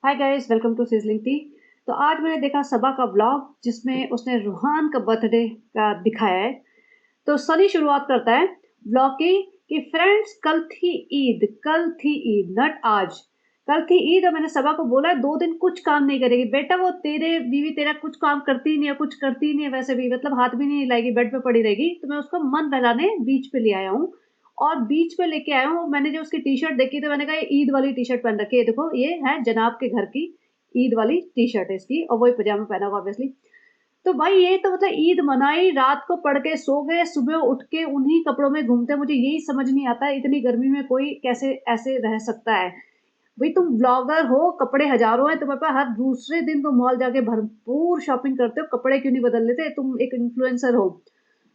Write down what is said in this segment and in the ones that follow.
Hi guys, welcome to sizzling tea. तो आज मैंने देखा सबा का ब्लॉग जिसमें उसने रूहान का बर्थडे का दिखाया है। तो सनी शुरुआत करता है ब्लॉग की कि फ्रेंड्स कल थी ईद नट आज। कल थी ईद और मैंने सबा को बोला है 2 दिन कुछ काम नहीं करेगी बेटा। वो तेरे बीवी तेरा कुछ काम करती ही नहीं है, कुछ करती ही नहीं है, वैसे भी मतलब हाथ भी नहीं हिलाएगी, बेड पे पड़ी रहेगी। तो मैं उसको मन बहलाने बीच पे ले आया हूँ और बीच पे लेके आया हूँ। मैंने जो उसकी टी शर्ट देखी तो मैंने कहा ये ईद वाली टी शर्ट पहन रखी है, देखो ये है जनाब के घर की ईद वाली टी शर्ट है इसकी, और वही पजामा पहना हुआ ऑब्वियसली। तो भाई ये तो मतलब ईद मनाई, रात को पढ़ के सो गए, सुबह उठ के उन्हीं कपड़ों में घूमते। मुझे यही समझ नहीं आता इतनी गर्मी में कोई कैसे ऐसे रह सकता है। भाई तुम ब्लॉगर हो, कपड़े हजारों हैं तुम्हारे पास, हर दूसरे दिन तुम मॉल जाके भरपूर शॉपिंग करते हो, कपड़े क्यों नहीं बदल लेते? तुम एक इन्फ्लुएंसर हो।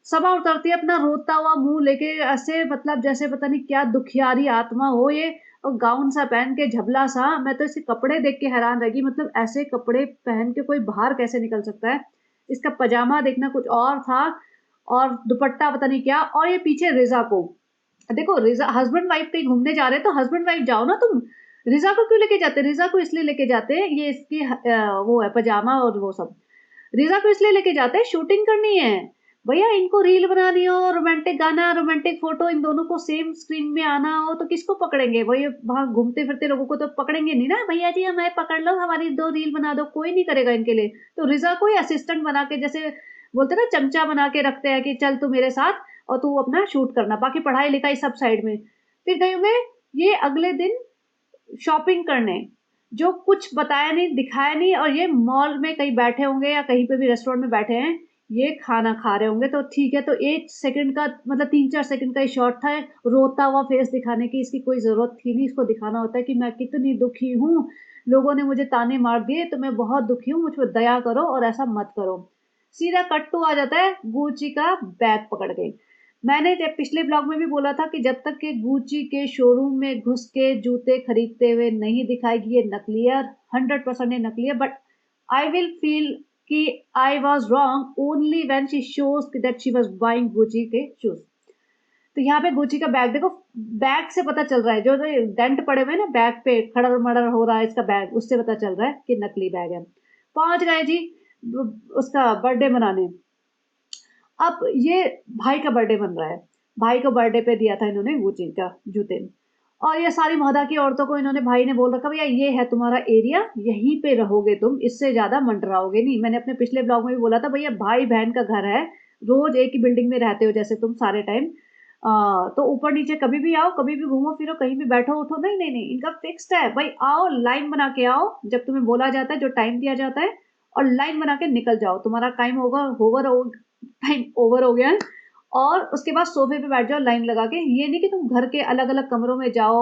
सभा उतरती है अपना रोता हुआ मुंह लेके, ऐसे मतलब जैसे पता नहीं क्या दुखियारी आत्मा हो ये। और गाउन सा पहन के झबला सा, मैं तो इसके कपड़े देख के हैरान रह गई। मतलब ऐसे कपड़े पहन के कोई बाहर कैसे निकल सकता है? इसका पजामा देखना कुछ और था, और दुपट्टा पता नहीं क्या। और ये पीछे रिजा को देखो, रिजा हस्बैंड वाइफ कहीं घूमने जा रहे हैं तो हस्बैंड वाइफ जाओ ना तुम। रिजा को क्यों लेके जाते? रिजा को इसलिए लेके जाते हैं, ये इसकी वो है पजामा और वो सब। रिजा को इसलिए लेके जाते हैं शूटिंग करनी है भैया, इनको रील बनानी हो, रोमांटिक गाना, रोमांटिक फोटो, इन दोनों को सेम स्क्रीन में आना हो तो किसको पकड़ेंगे? वही वहां घूमते फिरते लोगों को तो पकड़ेंगे नहीं ना। भैया जी हमें पकड़ लो, हमारी 2 रील बना दो, कोई नहीं करेगा इनके लिए। तो रिजा को ही असिस्टेंट बना के, जैसे बोलते ना चमचा बना के रखते हैं कि चल तू मेरे साथ और तू अपना शूट करना, बाकी पढ़ाई लिखाई सब साइड में। फिर गई मैं ये अगले दिन शॉपिंग करने, जो कुछ बताया नहीं दिखाया नहीं, और ये मॉल में कहीं बैठे होंगे या कहीं पे भी रेस्टोरेंट में बैठे हैं, ये खाना खा रहे होंगे तो ठीक है। तो 1 सेकंड का मतलब 3-4 सेकंड का ही शॉट था, रोता हुआ फेस दिखाने की इसकी कोई जरूरत थी नहीं। इसको दिखाना होता है कि मैं कितनी दुखी हूँ, लोगों ने मुझे ताने मार दिए तो मैं बहुत दुखी हूँ, मुझ पर दया करो और ऐसा मत करो। सीधा कट टू आ जाता है गुची का बैग पकड़ के। मैंने जब पिछले ब्लॉग में भी बोला था कि जब तक के गुची के शोरूम में घुस के जूते खरीदते हुए नहीं दिखाएगी ये नकली है, 100% ये नकली है। बट आई विल फील कि I was wrong only when she shows that she was buying Gucci के शूज। तो यहाँ पे गुची का बैग देखो, बैग से पता चल रहा है, जो डेंट पड़े हुए हैं ना बैग पे, खड़र मड़र हो रहा है इसका बैग, उससे पता चल रहा है कि नकली बैग है। पहुंच गए जी उसका बर्थडे मनाने। अब ये भाई का बर्थडे बन रहा है, भाई को बर्थडे पे दिया था इन्होंने गुची का जूते। और ये सारी मोहदा की औरतों को इन्होंने, भाई ने बोल रखा भैया ये है तुम्हारा एरिया, यहीं पे रहोगे तुम, इससे ज्यादा मंडराओगे नहीं। मैंने अपने पिछले ब्लॉग में भी बोला था भैया भाई बहन का घर है, रोज एक ही बिल्डिंग में रहते हो जैसे तुम सारे टाइम, तो ऊपर नीचे कभी भी आओ, कभी भी घूमो फिरो, कहीं भी बैठो उठो। नहीं नहीं नहीं, इनका फिक्स्ड है भाई, आओ लाइन बना के आओ जब तुम्हें बोला जाता है, जो टाइम दिया जाता है, और लाइन बना के निकल जाओ। तुम्हारा टाइम होगा होवर टाइम ओवर हो गया है, और उसके बाद सोफे पे बैठ जाओ लाइन लगा के। ये नहीं कि तुम घर के अलग अलग कमरों में जाओ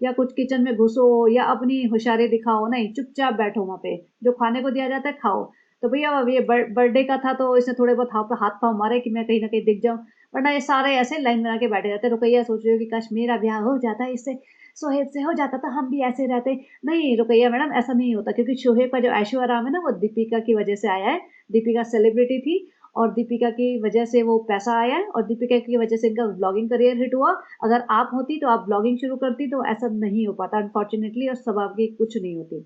या कुछ किचन में घुसो या अपनी होशियारी दिखाओ, नहीं, चुपचाप बैठो वहां पे, जो खाने को दिया जाता है खाओ। तो भैया अब ये बर्थडे का था तो इसने थोड़े बहुत हाथ पाँव मारे कि मैं कहीं ना कहीं दिख जाऊं, वरना ये सारे ऐसे लाइन बना के बैठे रहते। रुकैया सोच रही हो कि काश मेरा ब्याह हो जाता है इससे, सोहेब से हो जाता तो हम भी ऐसे रहते। नहीं रुकैया मैडम, ऐसा नहीं होता, क्योंकि शोहेब का जो ऐशो आराम है ना वो दीपिका की वजह से आया है। दीपिका सेलिब्रिटी थी और दीपिका की वजह से वो पैसा आया है, और दीपिका की वजह से इनका ब्लॉगिंग करियर हिट हुआ। अगर आप होती तो आप ब्लॉगिंग शुरू करती तो ऐसा नहीं हो पाता अनफॉर्चुनेटली, और सब आपकी कुछ नहीं होती।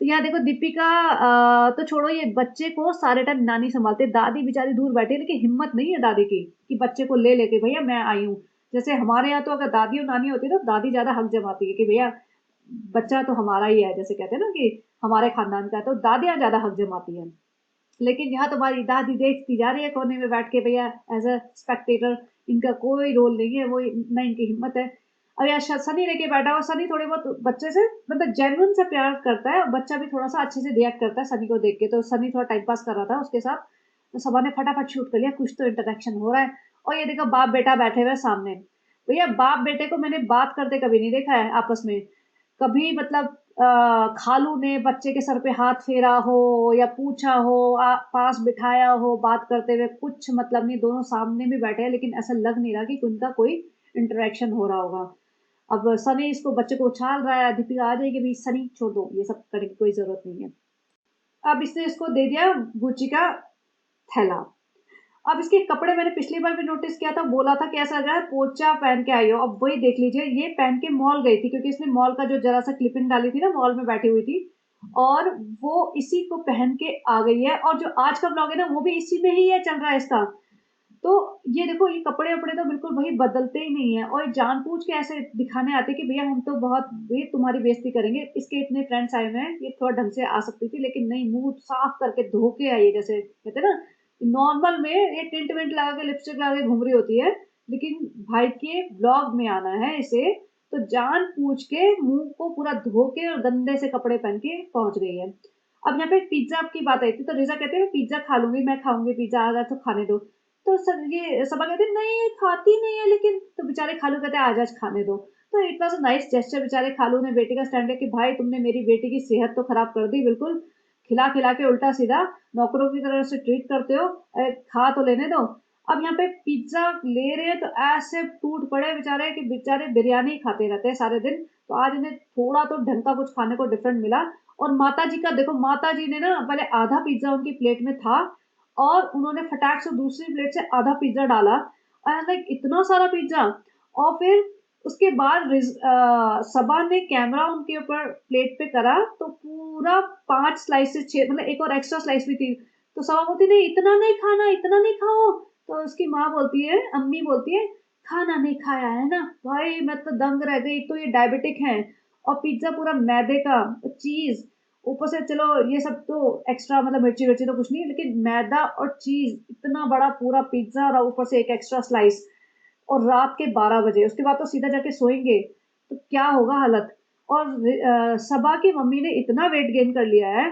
तो यहाँ देखो दीपिका, तो छोड़ो, ये बच्चे को सारे टाइम नानी संभालते, दादी बेचारी दूर बैठी है, लेकिन हिम्मत नहीं है दादी की कि बच्चे को ले लेके भैया मैं आई हूँ। जैसे हमारे यहाँ तो अगर दादी और नानी होती है तो दादी ज्यादा हक जमाती है कि भैया बच्चा तो हमारा ही है, जैसे कहते हैं ना कि हमारे खानदान का है, तो दादियां ज्यादा हक जमाती हैं। लेकिन यहाँ तुम्हारी दादी देखती जा रही है कोने में बैठ के भैया, एज अ स्पेक्टेटर, इनका कोई रोल नहीं है, वो ना इनकी हिम्मत है। अब यार सनी लेके बैठा हुआ, सनी थोड़े बहुत बच्चे से मतलब जेन्युइन से प्यार करता है, और बच्चा भी थोड़ा सा अच्छे से रिएक्ट करता है सनी को देख के। तो सनी थोड़ा टाइम पास कर रहा था उसके साथ, तो सबा ने फटाफट शूट कर लिया, कुछ तो इंटरेक्शन हो रहा है। और ये देखो बाप बेटा बैठे हुए सामने। भैया बाप बेटे को मैंने बात करते कभी नहीं देखा है आपस में, कभी मतलब खालू ने बच्चे के सर पे हाथ फेरा हो या पूछा हो, पास बिठाया हो बात करते हुए, कुछ मतलब नहीं। दोनों सामने भी बैठे हैं लेकिन ऐसा लग नहीं रहा कि उनका कोई इंटरेक्शन हो रहा होगा। अब सनी इसको बच्चे को उछाल रहा है, दीपिका आ जाएगी, भी सनी छोड़ दो, ये सब करने की कोई जरूरत नहीं है। अब इसने इसको दे दिया गुच्ची का थैला। अब इसके कपड़े मैंने पिछली बार भी नोटिस किया था, बोला था कि ऐसा लग रहा है पोचा पहन के आई हो। अब वही देख लीजिए, ये पहन के मॉल गई थी, क्योंकि इसने मॉल का जो जरा सा क्लिपिंग डाली थी ना, मॉल में बैठी हुई थी, और वो इसी को पहन के आ गई है, और जो आज का ब्लॉग है ना वो भी इसी में ही है, चल रहा है इसका। तो ये देखो, ये कपड़े वपड़े तो बिल्कुल भाई बदलते ही नहीं है, और जानबूझ के ऐसे दिखाने आते कि भैया हम तो बहुत भी तुम्हारी बेइज्जती करेंगे, इसके इतने फ्रेंड्स आए हुए हैं, ये थोड़ा ढंग से आ सकती थी, लेकिन नहीं, मुंह साफ करके धो के आई है, जैसे कहते हैं ना नॉर्मल में ये टिंट विंट लगा के लिपस्टिक लगा के घूम रही होती है, लेकिन भाई के ब्लॉग में आना है इसे, तो जान पूछ के मुंह को पूरा धो के और गंदे से कपड़े पहन के पहुंच गई है। अब यहाँ पे पिज्जा की बात आई थी, तो रिजा कहते हैं मैं पिज्जा खा लूंगी, मैं खाऊंगी पिज्जा, आ तो खाने दो। तो सर ये सबा कहते हैं नहीं खाती नहीं है, लेकिन तो बेचारे खालू कहते हैं आज खाने दो। तो it was a nice gesture, बेचारे खालू ने बेटी का स्टैंड लिया कि भाई तुमने मेरी बेटी की सेहत तो खराब कर दी बिल्कुल, खिला खिला के उल्टा सीधा नौकरों की तरह से ट्रीट करते हो, खा तो लेने दो। अब यहाँ पे पिज्जा ले रहे हैं तो ऐसे टूट पड़े बेचारे कि बेचारे बिरयानी खाते रहते हैं सारे दिन, तो आज इन्हें थोड़ा तो ढंग का कुछ खाने को डिफरेंट मिला। और माता जी का देखो, माता जी ने ना पहले आधा पिज्जा उनकी प्लेट में था, और उन्होंने फटाक से दूसरी प्लेट से आधा पिज्जा डाला, और लाइक इतना सारा पिज्जा। और फिर उसके बाद सबा ने कैमरा उनके ऊपर प्लेट पे करा, तो पूरा 5 स्लाइसेस, 6, मतलब एक और एक्स्ट्रा स्लाइस भी थी। तो सबा बोलती नहीं इतना नहीं खाना, इतना नहीं खाओ। तो उसकी माँ बोलती है, अम्मी बोलती है, खाना नहीं खाया है ना भाई, मैं तो दंग रह गई, एक तो ये डायबिटिक है, और पिज्जा पूरा मैदे का, चीज ऊपर से, चलो ये सब तो एक्स्ट्रा, मतलब मिर्ची विर्ची तो कुछ नहीं, लेकिन मैदा और चीज, इतना बड़ा पूरा पिज्जा और ऊपर से एक एक्स्ट्रा स्लाइस, और रात के 12 बजे, उसके बाद तो सीधा जाके सोएंगे, तो क्या होगा हालत। और सबा की मम्मी ने इतना वेट गेन कर लिया है,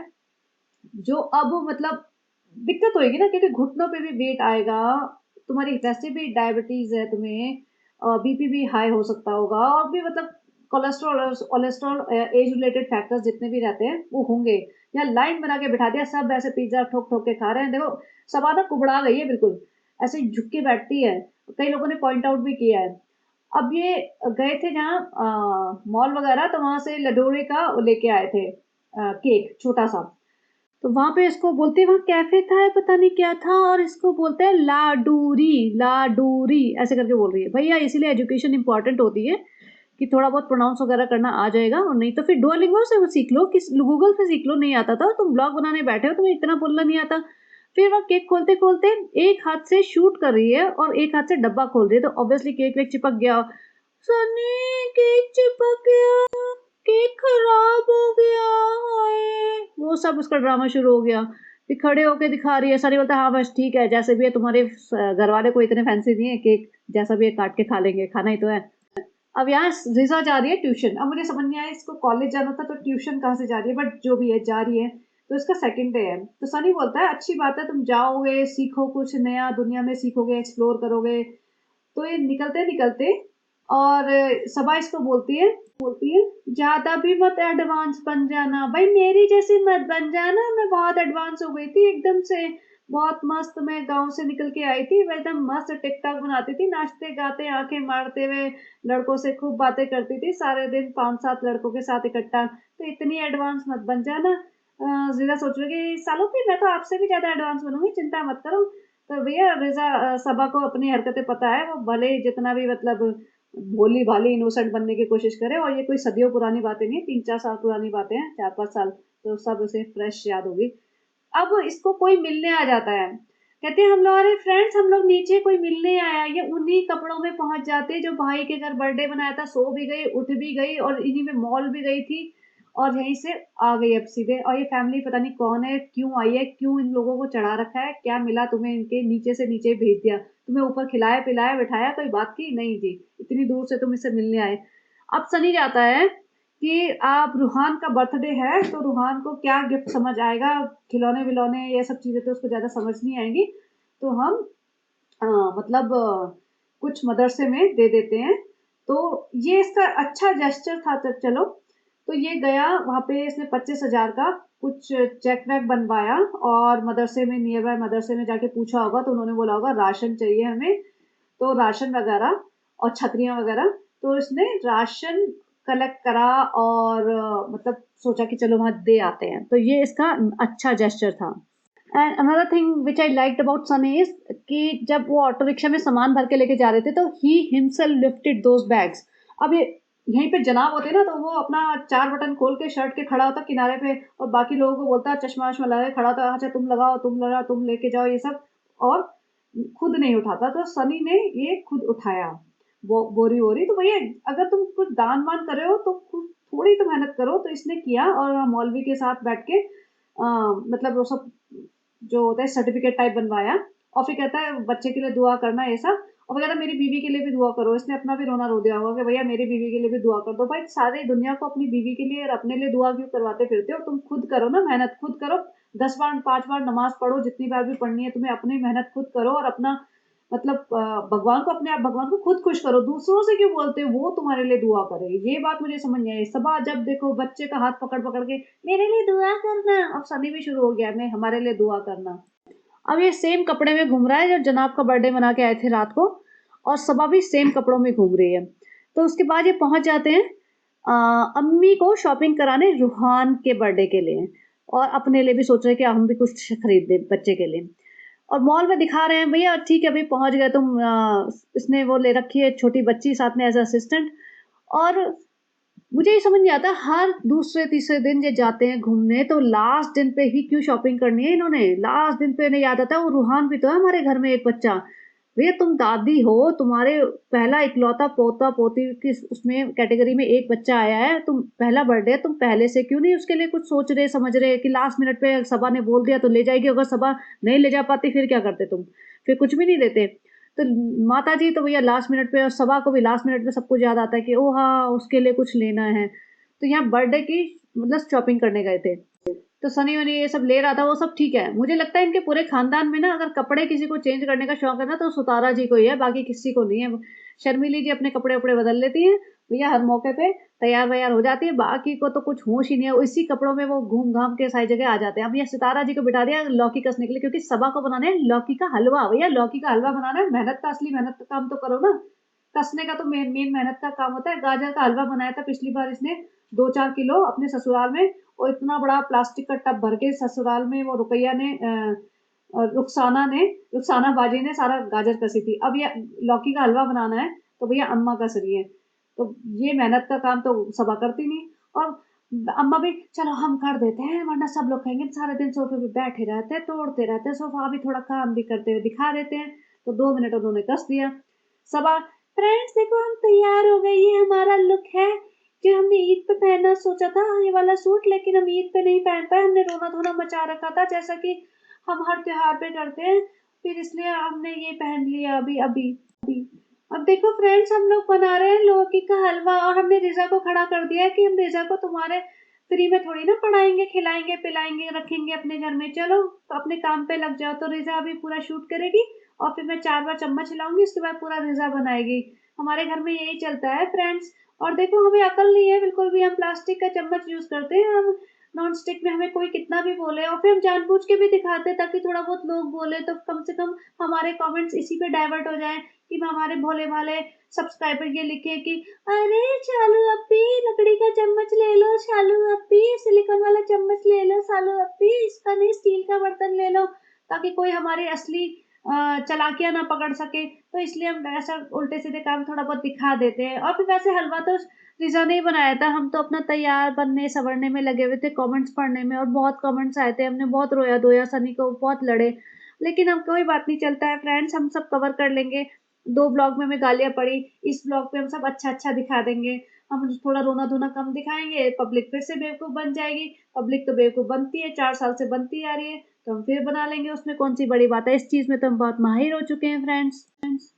जो अब मतलब दिक्कत होएगी ना, क्योंकि घुटनों पे भी वेट आएगा, तुम्हारी वैसे भी डायबिटीज है तुम्हें, बीपी भी हाई हो सकता होगा, और भी मतलब cholesterol cholesterol age related factors जितने भी रहते हैं वो होंगे। या लाइन बना के बिठा दिया, सब ऐसे पिज्जा ठोक ठोक के खा रहे हैं, देखो सबाना कुबड़ा गई है बिल्कुल, ऐसे झुक के बैठती है, कई लोगों ने पॉइंट आउट भी किया है। अब ये गए थे जहाँ मॉल वगैरह, तो वहां से लडोरे का वो लेके आए थे, केक छोटा सा, तो वहां पे इसको बोलते हैं, वहां कैफे था है पता नहीं क्या था, और इसको बोलते हैं लाडूरी, लाडूरी ऐसे करके बोल रही है भैया, इसीलिए एजुकेशन इंपॉर्टेंट होती है कि थोड़ा बहुत प्रोनाउंस वगैरह करना आ जाएगा, और नहीं तो फिर डुओलिंगो से सीख लो, किस गूगल से सीख लो, नहीं आता था तुम ब्लॉग बनाने बैठे हो, तुम्हें इतना बोलना नहीं आता। फिर वह केक खोलते खोलते एक हाथ से शूट कर रही है और एक हाथ से डब्बा खोल रही है, तो ऑब्वियसली केक वेक चिपक गया, सनी केक चिपक गया, केक खराब हो गया, हाय, वो सब उसका ड्रामा शुरू हो गया। फिर खड़े होके दिखा रही है, सारी बोलता है हाँ बस ठीक है, जैसे भी है, तुम्हारे घर वाले को इतने फैंसी नहीं है, केक जैसा भी है काट के खा लेंगे, खाना ही तो है। अब यहाँ रिजा जा रही है ट्यूशन, अब मुझे समझ नहीं आया इसको कॉलेज जाना था तो ट्यूशन कहाँ से जा रही है, बट जो भी है जा रही है। तो इसका सेकंड डे है, तो सनी बोलता है अच्छी बात है, तुम जाओगे, सीखो, कुछ नया दुनिया में सीखोगे, एक्सप्लोर करोगे। तो ये निकलते निकलते, और सबा इसको बोलती है ज्यादा भी मत एडवांस बन जाना भाई, मेरी जैसी मत बन जाना, मैं बहुत एडवांस हो गई थी एकदम से, बहुत मस्त, मैं गांव से निकल के आई थी, मैं एकदम मस्त टिकटॉक बनाती थी, नाचते गाते आंखें मारते हुए, लड़कों से खूब बातें करती थी सारे दिन, 5-7 लड़कों के साथ इकट्ठा, तो इतनी एडवांस मत बन जाना। जीरा सोच रही कि सालों की मैं तो आपसे भी ज्यादा एडवांस बनूंगी, चिंता मत करो। तो भैया रिजा सबा को अपनी हरकतें पता है, वो भले ही जितना भी मतलब भोली भाली इनोसेंट बनने की कोशिश करे, और ये कोई सदियों पुरानी बातें नहीं, 3-4 साल पुरानी बातें हैं, 4-5 साल, तो सब उसे फ्रेश याद होगी। अब इसको कोई मिलने आ जाता है, कहते हैं हम लोग, अरे फ्रेंड्स हम लोग नीचे, कोई मिलने आया, ये उन्हीं कपड़ों में पहुंच जाते जो भाई के घर बर्थडे बनाया था, सो भी गई उठ भी गई, और इन्हीं में मॉल भी गई थी, और यहीं से आ गई अब सीधे। और ये फैमिली पता नहीं कौन है, क्यों आई है, क्यों इन लोगों को चढ़ा रखा है, क्या मिला तुम्हें, इनके नीचे से नीचे भेज दिया, तुम्हें ऊपर खिलाया पिलाया बिठाया, कोई बात की नहीं जी, इतनी दूर से तुम इससे मिलने आए। अब सनी जाता है कि आप रूहान का बर्थडे है, तो रूहान को क्या गिफ्ट समझ आएगा, खिलौने विलौने ये सब चीजें तो उसको ज्यादा समझ नहीं आएंगी, तो हम अ, मतलब कुछ मदरसे में दे देते हैं। तो ये इसका अच्छा जेस्चर था, तो चलो, तो ये गया वहां पे, इसने 25,000 का कुछ चेक वेक बनवाया, और मदरसे में, नियर बाय मदरसे में जाके पूछा होगा, तो उन्होंने बोला होगा राशन चाहिए हमें, तो राशन वगैरह और छतरियां वगैरह, तो इसने राशन कलेक्ट करा, और मतलब सोचा कि चलो वहां दे आते हैं, तो ये इसका अच्छा जेस्चर था। And another thing which I liked about Sunny is कि जब वो ऑटो रिक्शा में सामान भर के लेके जा रहे थे, तो he himself lifted those bags. अब ये यहीं पे जनाब होते ना, तो वो अपना 4 बटन खोल के शर्ट के खड़ा होता किनारे पे, और बाकी लोगों को बोलता चश्मा वश्मा लगा के खड़ा होता, अच्छा तुम लगाओ, तुम लगाओ, तुम लेके जाओ ये सब, और खुद नहीं उठाता। तो सनी ने ये खुद उठाया बोरी वोरी। तो भैया अगर तुम कुछ दान वान कर रहे हो तो थोड़ी तो मेहनत करो। तो इसने किया, और मौलवी के साथ बैठ के मतलब वो सब जो होता है सर्टिफिकेट टाइप बनवाया, और फिर कहता है बच्चे के लिए दुआ करना ये सब, और वो कहता है मेरी बीवी के लिए भी दुआ करो। इसने अपना भी रोना रो दिया होगा कि भैया मेरी बीवी के लिए भी दुआ कर दो। भाई सारी दुनिया को अपनी बीवी के लिए और अपने लिए दुआ क्यों करवाते फिरते हो? तुम खुद करो ना, मेहनत खुद करो। 10 बार 5 बार नमाज पढ़ो, जितनी बार भी पढ़नी है तुम्हें, अपनी मेहनत खुद करो, और अपना मतलब भगवान को, अपने आप भगवान को खुद खुश करो। दूसरों से क्यों बोलते हो वो तुम्हारे लिए दुआ करे? ये बात मुझे समझ नहीं आई। सबा जब देखो बच्चे का हाथ पकड़ पकड़ के मेरे लिए दुआ करना, अब सनी भी शुरू हो गया मैं हमारे लिए दुआ करना। अब ये सेम कपड़े में घूम रहा है जब जनाब का बर्थडे मना के आए थे रात को, और सबा भी सेम कपड़ों में घूम रही है। तो उसके बाद ये पहुंच जाते हैं अम्मी को शॉपिंग कराने रूहान के बर्थडे के लिए, और अपने लिए भी सोच रहे हैं कि हम भी कुछ खरीद दें बच्चे के लिए। और मॉल में दिखा रहे हैं भैया ठीक है, अभी पहुंच गए तुम, इसने वो ले रखी है छोटी बच्ची साथ में एज असिस्टेंट। और मुझे ये समझ नहीं आता, हर दूसरे तीसरे दिन ये जाते हैं घूमने, तो लास्ट दिन पे ही क्यों शॉपिंग करनी है इन्होंने? लास्ट दिन पे इन्हें याद आता है वो रूहान भी तो है हमारे घर में एक बच्चा। भैया तुम दादी हो, तुम्हारे पहला इकलौता पोता पोती की उसमें कैटेगरी में एक बच्चा आया है, तुम पहला बर्थडे है, तुम पहले से क्यों नहीं उसके लिए कुछ सोच रहे समझ रहे कि लास्ट मिनट पे सबा ने बोल दिया तो ले जाएगी, अगर सबा नहीं ले जा पाती फिर क्या करते तुम? फिर कुछ भी नहीं देते। तो माता जी तो भैया लास्ट मिनट पे, और सबा को भी लास्ट मिनट पे सब कुछ याद आता है कि ओ हाँ उसके लिए कुछ लेना है। तो यहाँ बर्थडे की मतलब शॉपिंग करने गए थे, तो सनी वनी ये सब ले रहा था, वो सब ठीक है। मुझे लगता है इनके पूरे खानदान में ना अगर कपड़े किसी को चेंज करने का शौक है ना तो सुतारा जी को ही है, बाकी किसी को नहीं है। शर्मिली जी अपने कपड़े वपड़े बदल लेती हैं भैया हर मौके पे, तैयार वैयार हो जाती है, बाकी को तो कुछ होश ही नहीं है, इसी कपड़ों में वो घूम घाम के सारी जगह आ जाते हैं। अब ये सितारा जी को बिठा दिया लौकी कसने के लिए, क्योंकि सबा को बनाने है लौकी का हलवा। भैया लौकी का हलवा बनाना है, मेहनत का असली मेहनत का काम तो करो ना। कसने का तो मेन मेन मेहनत का काम होता है। गाजर का हलवा बनाया था पिछली बार इसने 2-4 किलो अपने ससुराल में, और इतना बड़ा प्लास्टिक का टब भर के ससुराल में वो रुकैया ने रुखसाना बाजी ने सारा गाजर कसी थी। अब ये लौकी का हलवा बनाना है तो भैया अम्मा कस रही है। तो ये मेहनत का काम तो सबा करती नहीं। और अम्मा भी चलो हम कर देते हैं वरना सब लोग कहेंगे सारे दिन सोफे पे बैठे रहते हैं, तोड़ते रहते हैं सोफा, अभी थोड़ा काम भी करते हुए दिखा देते हैं। तो 2 मिनट उन्होंने कस दिया। सबा फ्रेंड्स देखो हम तैयार हो गए, ये हमारा लुक है जो हमने ईद पे पहनना सोचा था, ये वाला सूट, लेकिन हम ईद पे नहीं पहन पाए, हमने रोना धोना मचा रखा था जैसा कि हम हर त्योहार पे करते हैं, फिर इसलिए हमने ये पहन लिया अभी अभी अभी। अब देखो फ्रेंड्स हम लोग बना रहे हैं लौकी का हलवा, और हमने रिजा को खड़ा कर दिया है कि हम रिजा को तुम्हारे फ्री में थोड़ी ना पढ़ाएंगे, खिलाएंगे पिलाएंगे रखेंगे अपने घर में, चलो तो अपने काम पे लग जाओ। तो रिजा अभी पूरा शूट करेगी, और फिर मैं 4 बार चम्मच हिलाऊंगी, उसके बाद पूरा रिजा बनाएगी। हमारे घर में यही चलता है फ्रेंड्स। और देखो हमें अकल नहीं है बिल्कुल भी, हम प्लास्टिक का चम्मच यूज करते हैं, हम नॉन स्टिक में हमें कोई कितना भी बोले, और फिर हम जानबूझ के भी दिखाते हैं ताकि थोड़ा बहुत लोग बोले तो कम से कम हमारे कमेंट्स इसी पे डाइवर्ट हो जाएं, कि हमारे भोले भाले सब्सक्राइबर ये लिखे कि अरे शालू अप्पी लकड़ी का चम्मच ले लो, शालू अप्पी सिलिकॉन वाला चम्मच ले लो, शालू अप्पी इसका नहीं स्टील का बर्तन ले लो, ताकि कोई हमारे असली चालाकियां ना पकड़ सके। तो इसलिए हम ऐसा उल्टे सीधे काम थोड़ा बहुत दिखा देते हैं। और फिर वैसे हलवा तो रिजा ने ही बनाया था, हम तो अपना तैयार बनने सवरने में लगे हुए थे, कमेंट्स पढ़ने में, और बहुत कमेंट्स आए थे, हमने बहुत रोया धोया, सनी को बहुत लड़े, लेकिन अब कोई बात नहीं, चलता है फ्रेंड्स, हम सब कवर कर लेंगे। 2 ब्लॉग में हमें गालियां पड़ी, इस ब्लॉग पे हम सब अच्छा अच्छा दिखा देंगे, हम थोड़ा रोना धोना कम दिखाएंगे, पब्लिक फिर से बेवकूफ बन जाएगी। पब्लिक तो बेवकूफ बनती है, 4 साल से बनती आ रही है, तो हम फिर बना लेंगे, उसमें कौन सी बड़ी बात है, इस चीज में तो हम बहुत माहिर हो चुके हैं फ्रेंड्स।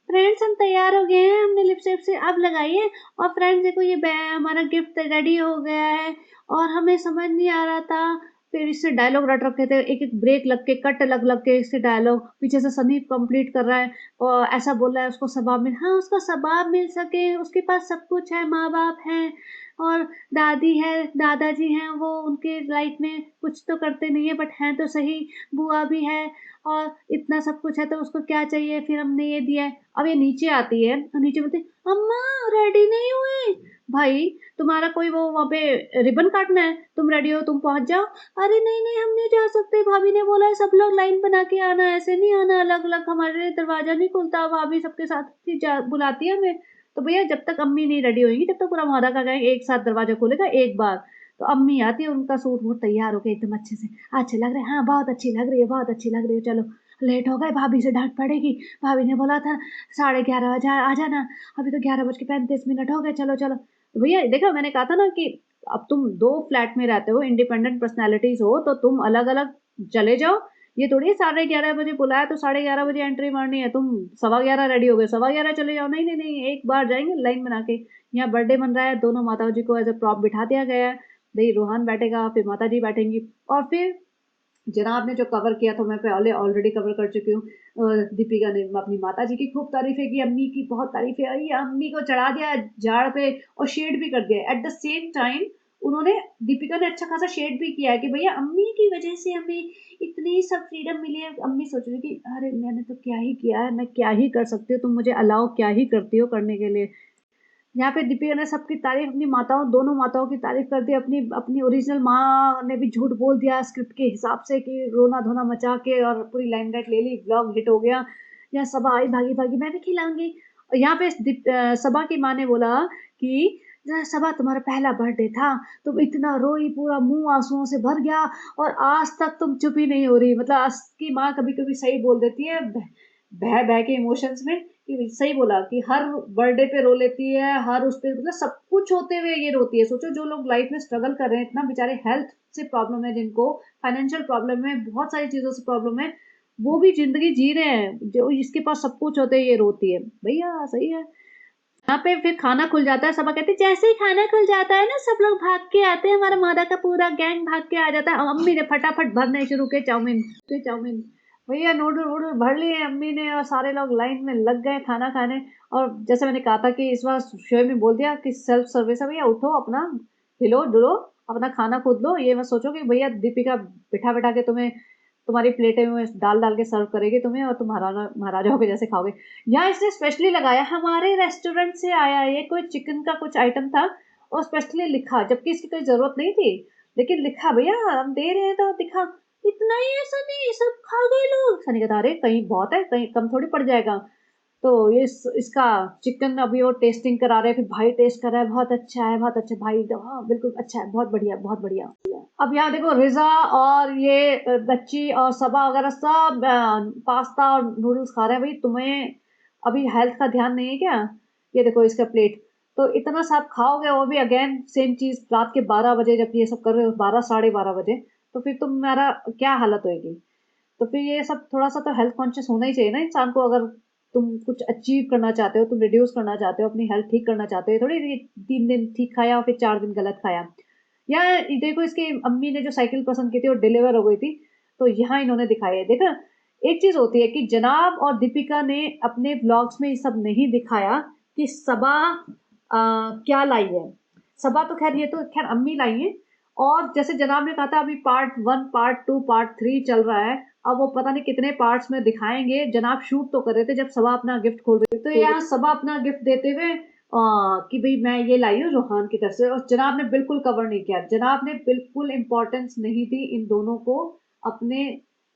फ्रेंड्स हम तैयार हो गए हैं, हमने लिपस्टिक से अब लगाई है, और फ्रेंड्स देखो ये हमारा गिफ्ट रेडी हो गया है, और हमें समझ नहीं आ रहा था, फिर इससे डायलॉग रट रखे थे, एक एक ब्रेक लग के कट लग लग के इससे डायलॉग, पीछे से सनी कंप्लीट कर रहा है, और ऐसा बोल रहा है उसको सबाब मिल, हाँ उसको सबाब मिल सके, उसके पास सब कुछ है, माँ बाप हैं और दादी है दादाजी हैं, वो उनके लाइफ में कुछ तो करते नहीं है बट हैं तो सही, बुआ भी है, और इतना सब कुछ है तो उसको क्या चाहिए, फिर हमने ये दिया है। अब ये नीचे आती है और नीचे बोलती अम्मा रेडी नहीं हुए, भाई तुम्हारा कोई वो वहाँ पे रिबन काटना है, तुम रेडी हो तुम पहुंच जाओ। अरे नहीं नहीं हम नहीं जा सकते, भाभी ने बोला है सब लोग लाइन बना के आना, ऐसे नहीं आना अलग अलग, हमारे लिए दरवाजा नहीं खुलता, भाभी सबके साथ ही बुलाती है हमें। तो भैया जब तक अम्मी नहीं रेडी होएंगी तब तक पूरा मादा का गैंग एक साथ दरवाजा खोलेगा एक बार। तो अम्मी आती है, उनका सूट वूट तैयार होके एकदम अच्छे से, अच्छे लग रहे हैं, हाँ बहुत अच्छी लग रही है, बहुत अच्छी लग रही है, चलो लेट हो गए, भाभी से डांट पड़ेगी, भाभी ने बोला था 11:30 बजे आ जाना, अभी तो 11:35 हो गए, चलो चलो। तो भैया देखो मैंने कहा था ना कि अब तुम 2 फ्लैट में रहते हो, इंडिपेंडेंट पर्सनैलिटीज हो, तो तुम अलग अलग चले जाओ। ये थोड़ी 11:30 बजे बुलाया तो 11:30 बजे एंट्री मारनी है, तुम 11:15 रेडी हो गए 11:15 चले जाओ। नहीं नहीं नहीं, एक बार जाएंगे लाइन बना के। यहाँ बर्थडे मन रहा है, दोनों माताओं जी को एज ए प्रॉप बिठा दिया गया है, भाई रोहान बैठेगा, फिर माता जी बैठेंगी, और फिर जनाब ने जो कवर किया तो मैं पहले ऑलरेडी कवर कर चुकी हूँ। दीपिका ने अपनी माता जी की खूब तारीफें की, अम्मी की बहुत तारीफें, ये अम्मी को चढ़ा दिया झाड़ पे और शेड भी कर दिया। एट द सेम टाइम उन्होंने, दीपिका ने अच्छा खासा शेड भी किया है कि भैया अम्मी की वजह से हमें इतनी सब फ्रीडम मिली है। अम्मी सोच रही कि अरे मैंने तो क्या ही किया है, मैं क्या ही कर सकती हूँ, तुम मुझे अलाउ क्या ही करती हो करने के लिए। यहाँ पे दीपिका ने सबकी तारीफ, अपनी माताओं, दोनों माताओं की तारीफ कर दी, अपनी अपनी ओरिजिनल माँ ने भी झूठ बोल दिया स्क्रिप्ट के हिसाब से कि रोना धोना मचा के और पूरी लाइमलाइट ले ली, ब्लॉग हिट हो गया। यहाँ सबा आई भागी भागी, मैं भी खिलाऊंगी। और यहाँ पे सबा की माँ ने बोला कि सबा तुम्हारा पहला बर्थडे था, तुम इतना रोई, पूरा मुंह आंसुओं से भर गया, और आज तक तुम चुप ही नहीं हो रही। मतलब आज की माँ कभी कभी सही बोल देती है, बह बह के इमोशंस में, कि सही बोला कि हर बर्थडे पे रो लेती है, हर उस पे, मतलब सब कुछ होते हुए ये रोती है। सोचो जो लोग लाइफ में स्ट्रगल कर रहे हैं, इतना बेचारे हेल्थ से प्रॉब्लम है जिनको, फाइनेंशियल प्रॉब्लम है, बहुत सारी चीजों से प्रॉब्लम है, वो भी जिंदगी जी रहे हैं, जो इसके पास सब कुछ होते ये रोती है। भैया सही है। यहाँ पे फिर खाना खुल जाता है, सब कहते हैं जैसे ही खाना खुल जाता है ना सब लोग भाग के आते हैं, हमारा मादा का पूरा गैंग भाग के आ जाता है। अम्मी ने फटाफट भरने शुरू किए चाउमीन के चाउमीन, भैया नूडल वूडल भर लिए अम्मी ने, और सारे लोग लाइन में लग गए खाना खाने। और जैसे मैंने कहा था कि इस बार शोएब ने बोल दिया कि सेल्फ सर्विस है, भैया उठो अपना हिलो डुलो, अपना खाना खुद लो, ये मत सोचो कि भैया दीपिका बिठा बिठा के तुम्हें तुम्हारी प्लेटें में डाल डाल के सर्व करेगी तुम्हें और तुम महाराजाओं के जैसे खाओगे। यहाँ इसने स्पेशली लगाया हमारे रेस्टोरेंट से आया है, ये कोई चिकन का कुछ आइटम था और स्पेशली लिखा, जबकि इसकी कोई जरूरत नहीं थी, लेकिन लिखा, भैया हम दे रहे हैं तो दिखा। इतना ही है सनी, सब खा गए लोग। सनी कहता अरे कहीं बहुत है, कहीं कम थोड़ी पड़ जाएगा। तो ये इसका चिकन अभी वो टेस्टिंग करा रहे हैं, फिर भाई टेस्ट कर रहा है, बहुत अच्छा है, बहुत अच्छा भाई, हाँ बिल्कुल अच्छा है, बहुत बढ़िया बहुत बढ़िया। अब यहाँ देखो रिजा और ये बच्ची और सबा वगैरह सब पास्ता और नूडल्स खा रहे हैं। भाई तुम्हें अभी हेल्थ का ध्यान नहीं है क्या? ये देखो इसका प्लेट, तो इतना सा आप खाओगे, वो भी अगेन सेम चीज रात के 12 बजे, जब ये सब कर रहे हो 12 साढ़े 12 बजे, तो फिर तुम्हारा क्या हालत होगी? तो फिर ये सब थोड़ा सा तो हेल्थ कॉन्शियस होना ही चाहिए ना इंसान को। अगर तुम कुछ अचीव करना चाहते हो, तुम रिड्यूस करना चाहते हो, अपनी हेल्थ ठीक करना चाहते हो, थोड़ी 3 दिन ठीक खाया और फिर 4 दिन गलत खाया। या देखो इसकी अम्मी ने जो साइकिल पसंद की थी वो डिलीवर हो गई थी, तो यहाँ इन्होंने दिखाया है, देखा। एक चीज होती है कि जनाब और दीपिका ने अपने ब्लॉग्स में ये सब नहीं दिखाया कि सबा क्या लाई है। सबा तो खैर, ये तो खैर अम्मी लाई है, और जैसे जनाब ने कहा था अभी पार्ट 1 पार्ट 2 पार्ट 3 चल रहा है, अब वो पता नहीं कितने पार्ट्स में दिखाएंगे। जनाब शूट तो कर रहे थे जब सबा अपना गिफ्ट खोल रही थी, तो यहाँ सबा अपना गिफ्ट देते हुए कि भाई मैं ये लाई हूँ रोहान की तरफ से, और जनाब ने बिल्कुल कवर नहीं किया, जनाब ने बिल्कुल इंपॉर्टेंस नहीं दी इन दोनों को अपने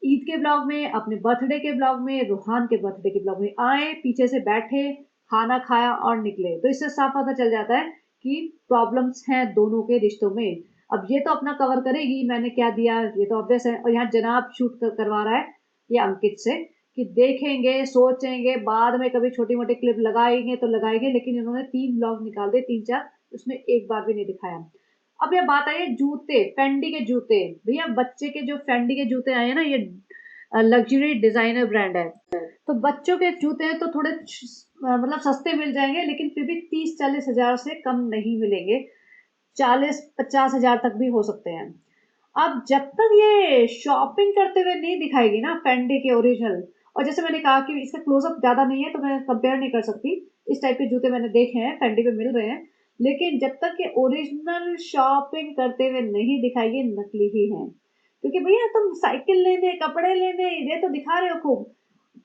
ईद के ब्लॉग में, अपने बर्थडे के ब्लॉग में, रोहान के बर्थडे के ब्लॉग में। आए पीछे से बैठे, खाना खाया और निकले। तो इससे साफ पता चल जाता है कि प्रॉब्लम्स हैं दोनों के रिश्तों में। अब ये तो अपना कवर करेगी मैंने क्या दिया, ये तो ऑब्वियस है, और यहाँ जनाब शूट करवा रहा है ये अंकित से कि देखेंगे सोचेंगे बाद में कभी छोटी मोटी क्लिप लगाएंगे तो लगाएंगे, लेकिन इन्होंने 3 ब्लॉग निकाल दिए, 3-4, उसमें एक बार भी नहीं दिखाया। अब ये बात आई है जूते, फेंडी के जूते। भैया बच्चे के जो फेंडी के जूते आए हैं ना, ये लग्जरी डिजाइनर ब्रांड है, तो बच्चों के जूते तो थोड़े मतलब सस्ते मिल जाएंगे, लेकिन फिर भी 30-40 हजार से कम नहीं मिलेंगे, 40-50 हजार तक भी हो सकते हैं। अब जब तक ये शॉपिंग करते हुए नहीं दिखाएगी ना फेंडी के ओरिजिनल, और जैसे मैंने कहा कि इसका क्लोजअप ज्यादा नहीं है तो मैं कंपेयर नहीं कर सकती, इस टाइप के जूते मैंने देखे हैं फेंडी पे मिल रहे हैं, लेकिन जब तक ये ओरिजिनल शॉपिंग करते हुए नहीं दिखाएगी नकली ही है। क्योंकि भैया तुम साइकिल लेने, कपड़े लेने ये तो दिखा रहे हो खूब,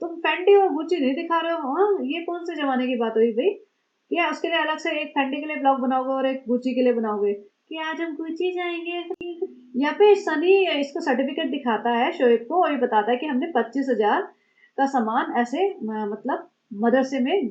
तुम फेंडी और गुची नहीं दिखा रहे हो। हाँ ये कौन से जमाने की बात हुई भाई? या उसके लिए अलग से एक फेंडी के लिए ब्लॉग बनाओगे और एक गुची के लिए बनाओगे कि आज हम गुची जाएंगे। यहाँ पे सनी इसको सर्टिफिकेट दिखाता है शोएब को, और ये बताता है कि हमने 25 हजार का सामान ऐसे मतलब मदरसे में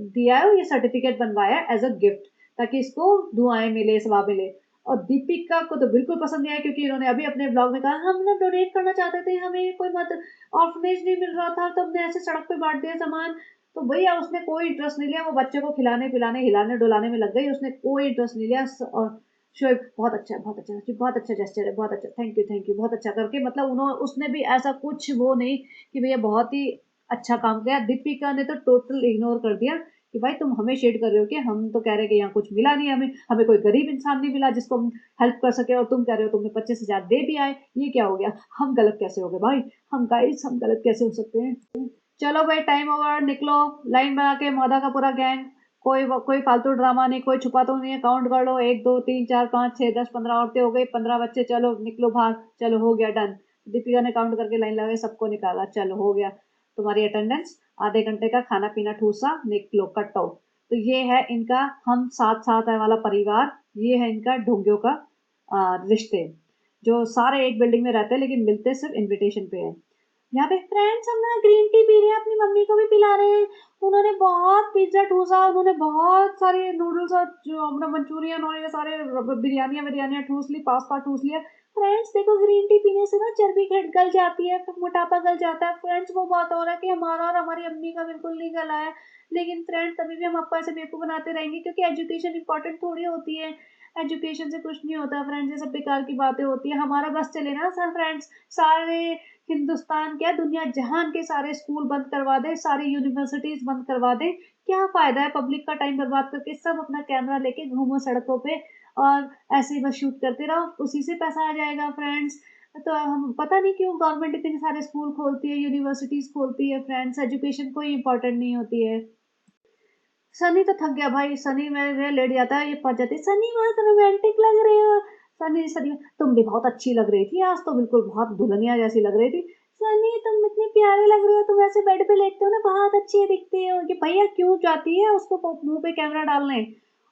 दिया है, ये सर्टिफिकेट बनवाया एज अ गिफ्ट, ताकि इसको दुआएं मिले, सवाब मिले। और दीपिका को तो बिल्कुल पसंद नहीं आया, क्योंकि इन्होंने अभी अपने ब्लॉग में कहा हम ना डोनेट करना चाहते थे, हमें कोई मत ऑर्फनेज नहीं मिल रहा था, तो हमने ऐसे सड़क पे बांट दिया सामान। तो भैया उसने कोई इंटरेस्ट नहीं लिया, वो बच्चे को खिलाने पिलाने हिलाने डुलाने में लग गई, उसने कोई इंटरेस्ट नहीं लिया। और शोएब बहुत अच्छा है, बहुत अच्छा है, बहुत अच्छा जेस्चर है, बहुत अच्छा, थैंक यू बहुत अच्छा करके, मतलब उन्होंने उसने भी ऐसा कुछ वो नहीं कि भैया बहुत ही अच्छा काम किया। दीपिका ने तो टोटल इग्नोर कर दिया कि भाई तुम हमें शेड कर रहे हो कि हम तो कह रहे हैं कि यहाँ कुछ मिला नहीं, हमें हमें कोई गरीब इंसान नहीं मिला जिसको हम हेल्प कर सके, और तुम कह रहे हो तुमने 25,000 दे भी आए, ये क्या हो गया, हम गलत कैसे हो गए भाई, हम गाइस हम गलत कैसे हो सकते हैं। चलो भाई टाइम ओवर, निकलो, लाइन बना के मौदा का पूरा गैंग, कोई फालतू ड्रामा नहीं, कोई छुपा तो नहीं है, काउंट कर लो, 1 2 3 4 5 6 10 15 औरतें हो गई, 15 बच्चे, चलो निकलो बाहर, चलो हो गया डन। दीपिका ने काउंट करके लाइन लगा सबको निकाला, चलो हो गया तुम्हारी अटेंडेंस, आधे घंटे का खाना पीना ठूसा, निकलो कटो। तो ये है इनका हम साथ साथ है वाला परिवार, ये है इनका ढोंगियों का रिश्ते, जो सारे एक बिल्डिंग में रहते हैं लेकिन मिलते सिर्फ इनविटेशन पे है। यहाँ पे फ्रेंड्स हम ना ग्रीन टी पी रहे हैं, अपनी मम्मी को भी पिला रहे हैं, उन्होंने बहुत पिज्जा ठूसा, उन्होंने बहुत सारे नूडल्स और जो अपना मंचूरियन और ये सारे बिरयानियाँ बिरयानियाँ ठूस ली, पास्ता ठूस लिया। फ्रेंड्स देखो ग्रीन टी पीने से ना चर्बी घट गल जाती है, फिर मोटापा गल जाता है। फ्रेंड्स वो बात हो रहा है कि हमारा और हमारी अम्मी का बिल्कुल नहीं गला है, लेकिन फ्रेंड्स तभी भी हम आपको ऐसे बेवकूफ़ बनाते रहेंगे, क्योंकि एजुकेशन इंपॉर्टेंट थोड़ी होती है, एजुकेशन से कुछ नहीं होता फ्रेंड्स, ये सब बेकार की बातें होती है। हमारा बस चले ना सर फ्रेंड्स, सारे हिंदुस्तान क्या दुनिया जहान के सारे स्कूल बंद करवा दे, सारी यूनिवर्सिटीज बंद करवा दे, क्या फायदा है पब्लिक का टाइम बर्बाद करके, सब अपना कैमरा लेके घूमो सड़कों पे और ऐसे ही बस शूट करते रहो, उसी से पैसा आ जाएगा फ्रेंड्स। तो हम पता नहीं क्यों गवर्नमेंट इतने सारे स्कूल खोलती है, यूनिवर्सिटीज खोलती है फ्रेंड्स, एजुकेशन कोई इंपॉर्टेंट नहीं होती है। सनी तो थक गया भाई, सनी मेरे लेट जाता है, ये पहुंच जाती है, सनी बहुत रोमांटिक लग रहे हो। सनी सनी तुम भी बहुत अच्छी लग रही थी आज तो, बिल्कुल बहुत दुल्हनिया जैसी लग रही थी। सनी तुम इतने प्यारे लग रहे हो, तुम ऐसे बेड पे लेटते हो ना बहुत अच्छी दिखती हो। ये भैया क्यों जाती है उसको मुंह पे कैमरा डालने।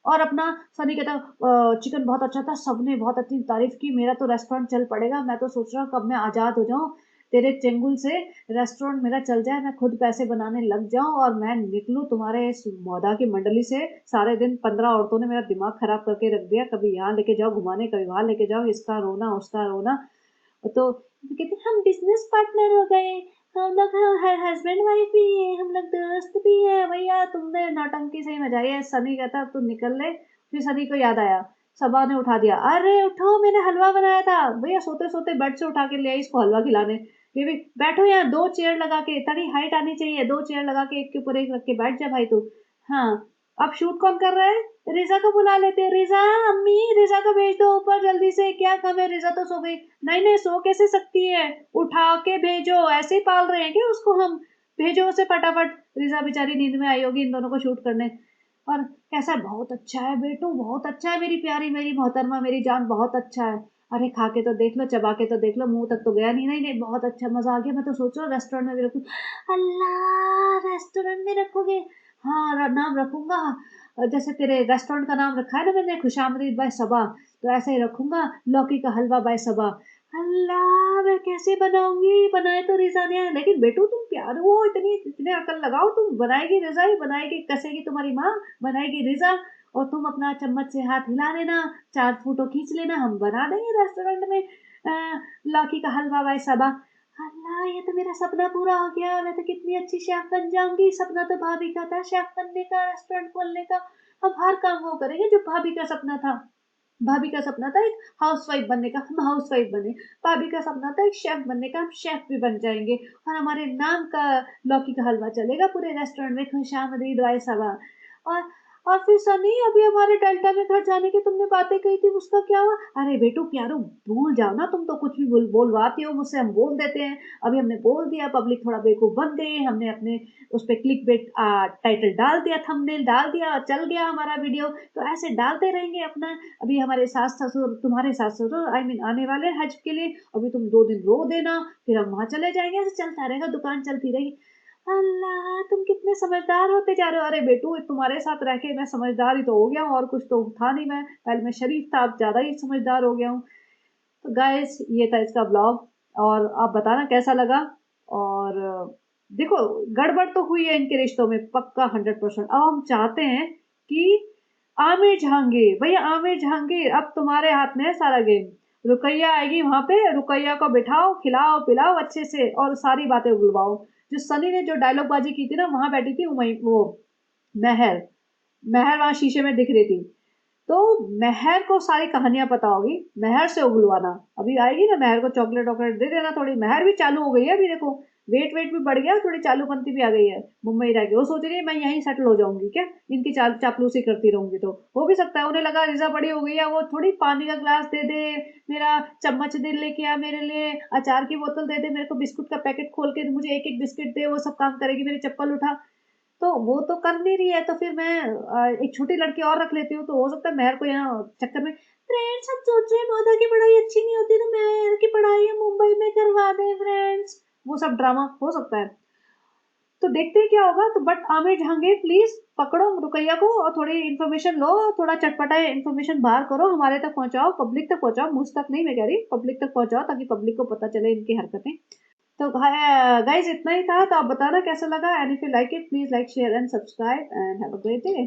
और अपना सनी कहता चिकन बहुत अच्छा था, सबने बहुत अच्छी तारीफ की, मेरा तो रेस्टोरेंट चल पड़ेगा, मैं तो सोच रहा हूँ कब मैं आजाद हो जाऊं तेरे चंगुल से, रेस्टोरेंट मेरा चल जाए, मैं खुद पैसे बनाने लग जाऊं और मैं निकलूं तुम्हारे इस मौदा की मंडली से। सारे दिन 15 औरतों ने मेरा दिमाग खराब करके रख दिया, कभी यहाँ लेके जाओ घुमाने, कभी वहां लेके जाओ, इसका रोना उसका रोना। तो कहते हम बिजनेस पार्टनर हो गए, हम लोग हस्बैंड वाइफ भी है, हम लोग दोस्त भी है। भैया तुमने नौटंकी से ही मचाई है। सनी कहता तू निकल ले। फिर सनी को याद आया, सबा ने उठा दिया, अरे उठो मैंने हलवा बनाया था। भैया सोते सोते बेड से उठा के ले आई इसको हलवा खिलाने। ये भी बैठो यहाँ, 2 चेयर लगा के, तेरी हाइट आनी चाहिए, 2 चेयर लगा के एक के ऊपर एक रख के बैठ जा भाई तू। हाँ अब शूट कौन कर रहा है, रिजा को बुला लेते हैं। रिजा अम्मी, रिजा को भेज दो ऊपर जल्दी से, क्या खबर है, रिजा तो सो गई। नहीं नहीं सो कैसे सकती है, उठा के भेजो, ऐसे ही पाल रहे हैं क्या उसको हम, भेजो उसे फटाफट। रिजा बेचारी नींद में आई होगी इन दोनों को शूट करने। और कैसा है, बहुत अच्छा है बेटू, बहुत अच्छा है मेरी प्यारी, मेरी मोहतरमा, मेरी जान, बहुत अच्छा है। अरे खा के तो देख लो, चबा के तो देख लो, मुंह तक तो गया नहीं। नहीं नहीं बहुत अच्छा, मजा आ गया, मैं तो सोच रहा हूँ रेस्टोरेंट में भी रखूँ। अल्लाह रेस्टोरेंट में रखोगे, हाँ नाम रखूंगा, जैसे तेरे रेस्टोरेंट का नाम रखा है ना मैंने, खुशामदीद बाय सबा, तो ऐसे ही रखूंगा, लौकी का हलवा बाय सबा। अल्लाह मैं कैसे बनाऊंगी, बनाए तो रिजा ने, लेकिन बेटू तुम प्यार हो, इतनी इतने अकल लगाओ, तुम बनाएगी रिजा ही बनाएगी, कसेगी तुम्हारी माँ, बनाएगी रिजा। और तुम अपना चम्मच से हाथ हिला लेना, 4 फोटो खींच लेना, हम बना देंगे रेस्टोरेंट में लौकी का हलवा बाय सबा। अल्लाह ये तो मेरा सपना पूरा हो गया, मैं तो कितनी अच्छी शेफ बन जाऊंगी। सपना तो भाभी का था शेफ बनने का, रेस्टोरेंट खोलने का, अब हर काम वो करेंगे जो भाभी का सपना था। भाभी का सपना था एक हाउसवाइफ बनने का, हम हाउसवाइफ बने। भाभी का सपना था एक शेफ बनने का, हम शेफ भी बन जाएंगे, और हमारे नाम का लौकी का हलवा चलेगा पूरे रेस्टोरेंट में, खुशामदीद वाय सबा। और और फिर सनी अभी हमारे डेल्टा में घर जाने की तुमने बातें कही थी, उसका क्या हुआ। अरे बेटू प्यारो भूल जाओ ना, तुम तो कुछ भी बोलवाती हो मुझसे, हम बोल देते हैं। अभी हमने बोल दिया, पब्लिक थोड़ा बेवकूफ बन गई, हमने अपने उस पर क्लिक बेट टाइटल डाल दिया, थंबनेल डाल दिया, चल गया हमारा वीडियो। तो ऐसे डालते रहेंगे अपना। अभी हमारे सास ससुर, तुम्हारे सास ससुर आई मीन आने वाले हज के लिए, अभी तुम 2 दिन रो देना, फिर हम वहां चले जाएंगे, ऐसे चलता रहेगा, दुकान चलती रहेगी। अल्लाह तुम कितने समझदार होते जा रहे हो। अरे बेटू तुम्हारे साथ रह के मैं समझदार ही तो हो गया हूँ, और कुछ तो था नहीं, मैं पहले मैं शरीफ था, अब ज्यादा ही समझदार हो गया हूँ। तो गाइस ये था इसका ब्लॉग, और आप बताना कैसा लगा। और देखो गड़बड़ तो हुई है इनके रिश्तों में पक्का 100%। अब हम चाहते हैं कि आमिर जहांगीर, भैया आमिर जहांगीर अब तुम्हारे हाथ में है सारा गेम। रुकैया आएगी वहां पे, रुकैया को बिठाओ, खिलाओ पिलाओ अच्छे से और सारी बातें उगलवाओ। जो सनी ने जो डायलॉग बाजी की थी ना, वहां बैठी थी वो महर, महर वहां शीशे में दिख रही थी। तो महर को सारी कहानियां पता होगी, महर से उगलवाना। अभी आएगी ना महर को चॉकलेट वॉकलेट दे देना थोड़ी। महर भी चालू हो गई है अभी देखो, वेट वेट भी बढ़ गया, थोड़ी चालूपंथी भी आ गई है। मुंबई रह गई, वो सोच रही है मैं यहीं सेटल हो जाऊंगी क्या, इनकी चापलूसी करती रहूंगी। तो हो भी सकता है उन्हें लगा रिजा बड़ी हो गई है, वो थोड़ी पानी का ग्लास दे दे, मेरा चम्मच दे लेके आ मेरे लिए, अचार की बोतल दे दे, मेरे को बिस्कुट का पैकेट खोल के मुझे एक एक बिस्किट दे, वो सब काम करेगी, मेरी चप्पल उठा। तो वो तो कर नहीं रही है, तो फिर मैं एक छोटी लड़की और रख लेती हूँ, तो हो सकता है महर को यहाँ चक्कर में फ्रेंड्स हम सोच रहे हैं माधा की पढ़ाई अच्छी नहीं होती तो महर की पढ़ाई हम मुंबई में करवा दें फ्रेंड्स, वो सब ड्रामा हो सकता है। तो देखते हैं क्या होगा। तो बट आमिर जहांगीर प्लीज पकड़ो रुकैया को और थोड़ी इन्फॉर्मेशन लो, थोड़ा चटपटा इन्फॉर्मेशन बाहर करो, हमारे तक पहुंचाओ, पब्लिक तक पहुंचाओ, मुझ तक नहीं मैं कह रही, पब्लिक तक पहुंचाओ ताकि पब्लिक को पता चले इनकी हरकतें। तो गाइस इतना ही था, तो आप बताना कैसा लगा, and if you like it please like share and subscribe and have a great day.